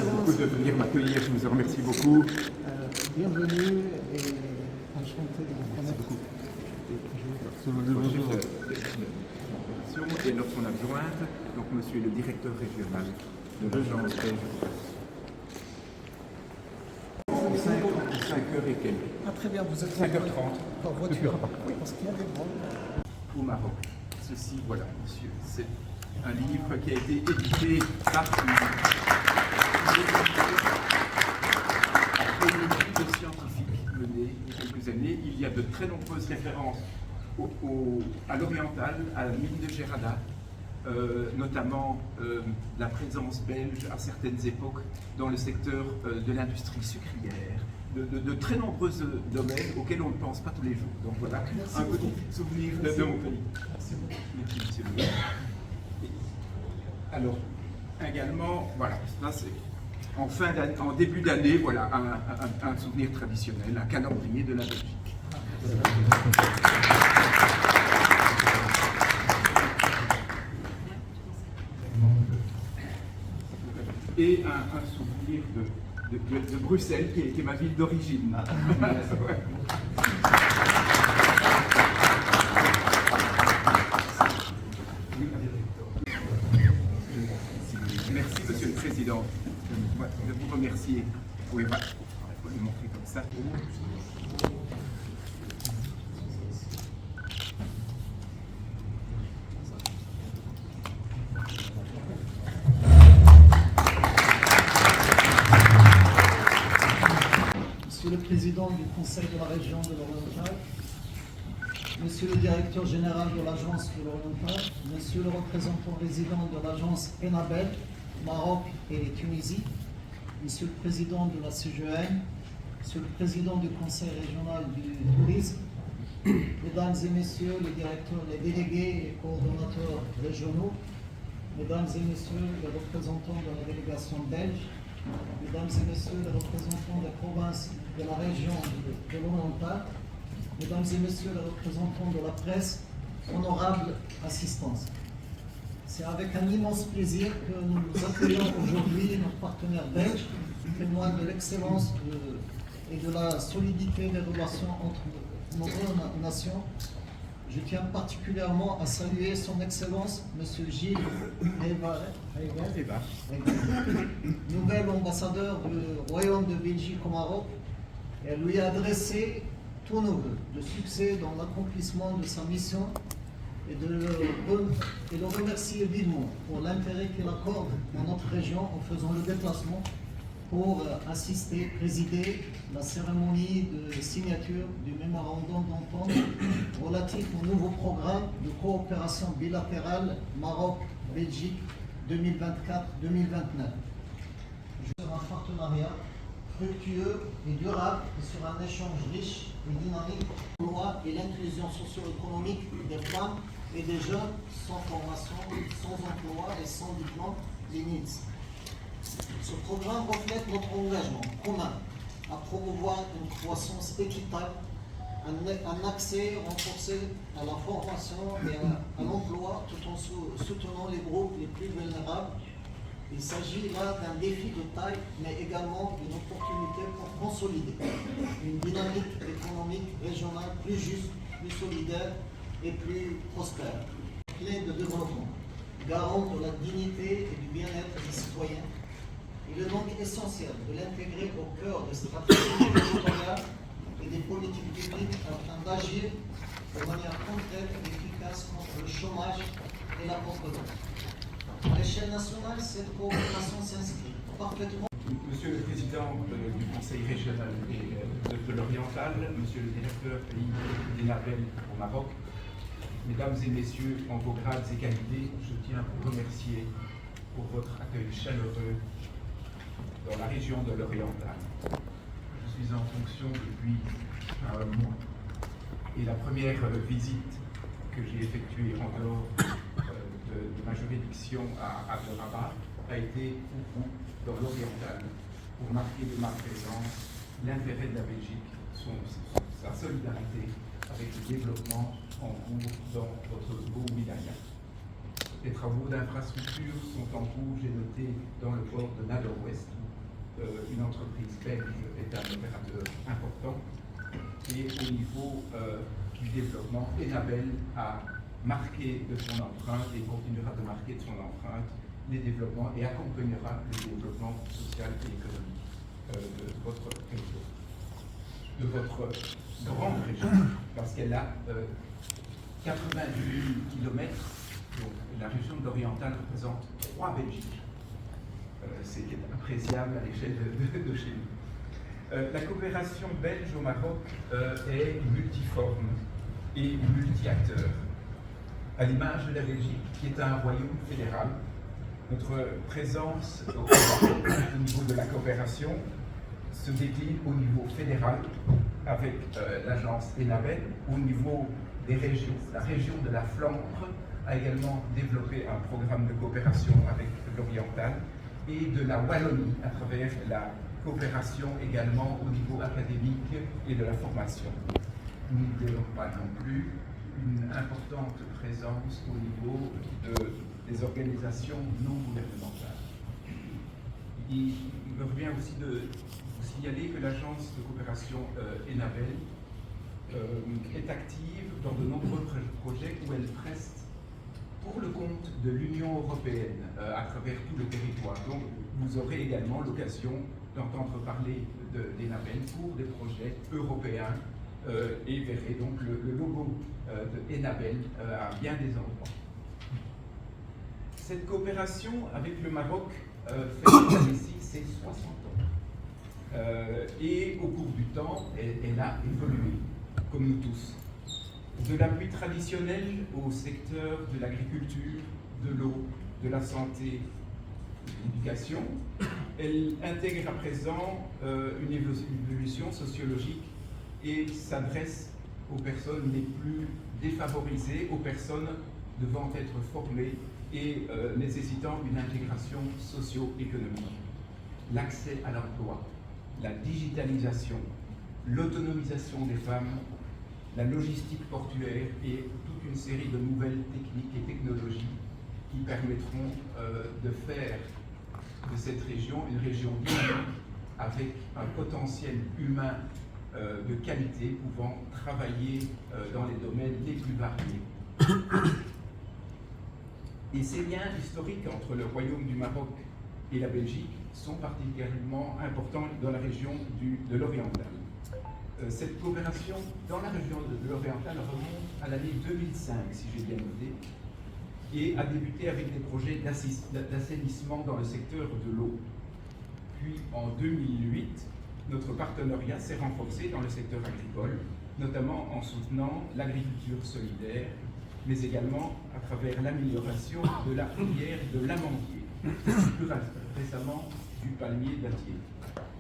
beaucoup de venir m'accueillir, je vous en remercie beaucoup. Bienvenue et enchanté de vous connaître. Bonjour. Et lorsqu'on adjointe, donc monsieur le directeur régional de l'agence belge. 5h et quelques. Ah, très bien, vous êtes 5h30. en voiture. Oui, parce qu'il y a des vols. Au Maroc. Ceci, voilà, monsieur, c'est un livre qui a été édité par après une étude scientifique menée il y a quelques années. Il y a de très nombreuses références à l'oriental, à la mine de Gerada, notamment la présence belge à certaines époques dans le secteur de l'industrie sucrière, de très nombreux domaines auxquels on ne pense pas tous les jours. Donc voilà, un petit souvenir de mon pays. Merci monsieur le maire. Alors, également, voilà, ça c'est en début d'année, voilà, un souvenir traditionnel, un calendrier de la Belgique. Et un souvenir de Bruxelles, qui est ma ville d'origine. Merci, Monsieur le Président, de vous remercier. Oui, voilà, on va le montrer comme ça. Monsieur le Président du Conseil de la région de l'Oriental, Monsieur le Directeur général de l'Agence de l'Oriental, Monsieur le représentant résident de l'Agence ENABEL, Maroc et Tunisie, Monsieur le Président de la CGN, Monsieur le Président du Conseil régional du tourisme, Mesdames et Messieurs les directeurs, les délégués et coordonnateurs régionaux, Mesdames et Messieurs les représentants de la délégation belge, Mesdames et Messieurs les représentants des provinces de la région de l'Oriental, Mesdames et Messieurs les représentants de la presse, honorable assistance. C'est avec un immense plaisir que nous accueillons aujourd'hui notre partenaire belge, témoin de l'excellence et de la solidité des relations entre nos deux nations. Je tiens particulièrement à saluer son Excellence, M. Gilles Eyvaert, nouvel ambassadeur du Royaume de Belgique au Maroc, et lui adresser tous nos vœux de succès dans l'accomplissement de sa mission et de le remercier vivement pour l'intérêt qu'il accorde dans notre région en faisant le déplacement pour assister, présider la cérémonie de signature du mémorandum d'entente relatif au nouveau programme de coopération bilatérale Maroc-Belgique 2024-2029. Sur un partenariat fructueux et durable et sur un échange riche et dynamique pour l'emploi et l'inclusion socio-économique des femmes et des jeunes sans formation, sans emploi et sans diplôme, les NEEDS. Ce programme reflète notre engagement commun à promouvoir une croissance équitable, un accès renforcé à la formation et à l'emploi tout en soutenant les groupes les plus vulnérables. Il s'agit là d'un défi de taille, mais également d'une opportunité pour consolider une dynamique économique régionale plus juste, plus solidaire et plus prospère. Clé de développement, garant de la dignité et du bien-être des citoyens. Il est donc essentiel de l'intégrer au cœur des stratégies territoriales et des politiques publiques afin d'agir de manière concrète et efficace contre le chômage et la pauvreté. À l'échelle nationale, cette coopération s'inscrit parfaitement. Monsieur le Président du Conseil régional de l'Oriental, Monsieur le Directeur d'ENABEL au Maroc, Mesdames et Messieurs, en vos grades et qualités, je tiens à vous remercier pour votre accueil chaleureux dans la région de l'Oriental. Je suis en fonction depuis un mois et la première visite que j'ai effectuée en dehors de ma juridiction à Rabat a été dans l'Oriental pour marquer de ma présence l'intérêt de la Belgique, sa solidarité avec le développement en cours dans votre beau wilaya. Les travaux d'infrastructure sont en cours, j'ai noté, dans le port de Nador-Ouest, l'entreprise belge est un opérateur important. Et au niveau du développement, Enabel a marqué de son empreinte et continuera de marquer de son empreinte les développements et accompagnera le développement social et économique de votre région, de votre grande région, parce qu'elle a 88 km. Donc, la région de l'Oriental représente 3 Belgiques. C'est appréciable à l'échelle de chez nous. La coopération belge au Maroc est multiforme et multi-acteurs. À l'image de la Belgique, qui est un royaume fédéral, notre présence au niveau de la coopération se décline au niveau fédéral avec l'agence Enabel, au niveau des régions. La région de la Flandre a également développé un programme de coopération avec l'Oriental et de la Wallonie à travers la coopération également au niveau académique et de la formation. Nous n'oublions pas non plus une importante présence au niveau des organisations non gouvernementales. Il me revient aussi de vous signaler que l'agence de coopération Enabel est active dans de nombreux projets où elle preste pour le compte de l'Union européenne à travers tout le territoire. Donc vous aurez également l'occasion d'entendre parler d'Enabel pour des projets européens et verrez donc le logo de Enabel à bien des endroits. Cette coopération avec le Maroc fait ici ses 60 ans. Et au cours du temps, elle a évolué, comme nous tous. De l'appui traditionnel au secteur de l'agriculture, de l'eau, de la santé, de l'éducation, elle intègre à présent une évolution sociologique et s'adresse aux personnes les plus défavorisées, aux personnes devant être formées et nécessitant une intégration socio-économique. L'accès à l'emploi, la digitalisation, l'autonomisation des femmes, la logistique portuaire et toute une série de nouvelles techniques et technologies qui permettront de faire de cette région une région dynamique avec un potentiel humain de qualité pouvant travailler dans les domaines les plus variés. Et ces liens historiques entre le Royaume du Maroc et la Belgique sont particulièrement importants dans la région de l'Oriental. Cette coopération dans la région de l'Oriental remonte à l'année 2005, si j'ai bien noté, et a débuté avec des projets d'assainissement dans le secteur de l'eau. Puis en 2008, notre partenariat s'est renforcé dans le secteur agricole, notamment en soutenant l'agriculture solidaire, mais également à travers l'amélioration de la filière de l'amandier, plus récemment du palmier dattier.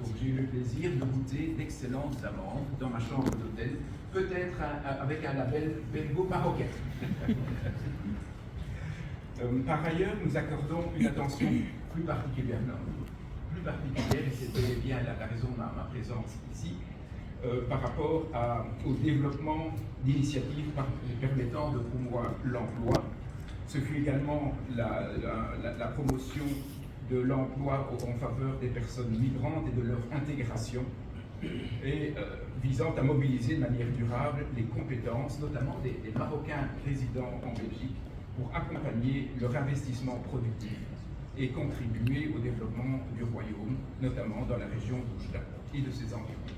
Donc j'ai eu le plaisir de goûter d'excellentes amandes dans ma chambre d'hôtel, peut-être avec un label belgo-marocain. Par ailleurs, nous accordons une attention plus particulière, et c'était bien la raison de ma présence ici, par rapport au développement d'initiatives permettant de promouvoir l'emploi. Ce fut également la promotion de l'emploi en faveur des personnes migrantes et de leur intégration, et visant à mobiliser de manière durable les compétences, notamment des Marocains résidant en Belgique, pour accompagner leur investissement productif et contribuer au développement du royaume, notamment dans la région d'Oujda et de ses environs.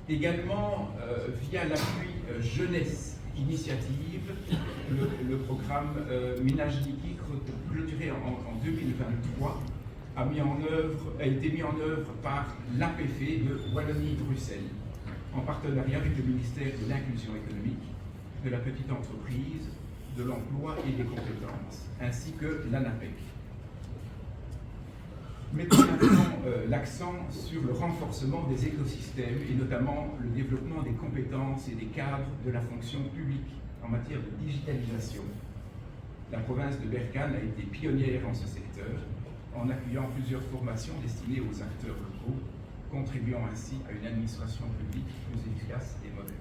Également, via l'appui Jeunesse Initiative, le programme Minajniki, clôturé en 2023, a été mis en œuvre par l'APF de Wallonie-Bruxelles, en partenariat avec le ministère de l'Inclusion économique, de la petite entreprise, de l'emploi et des compétences, ainsi que l'ANAPEC. Mettons maintenant l'accent sur le renforcement des écosystèmes et notamment le développement des compétences et des cadres de la fonction publique en matière de digitalisation. La province de Berkane a été pionnière en ce secteur en accueillant plusieurs formations destinées aux acteurs locaux, contribuant ainsi à une administration publique plus efficace et moderne.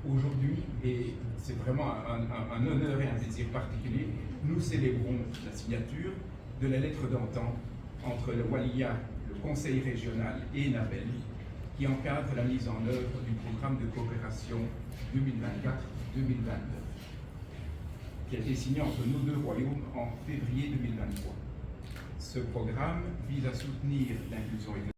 Aujourd'hui, et c'est vraiment un honneur et un plaisir particulier, nous célébrons la signature de la lettre d'entente entre le Wallia, le Conseil régional et Enabel, qui encadre la mise en œuvre du programme de coopération 2024-2029, qui a été signé entre nos deux royaumes en février 2023. Ce programme vise à soutenir l'inclusion économique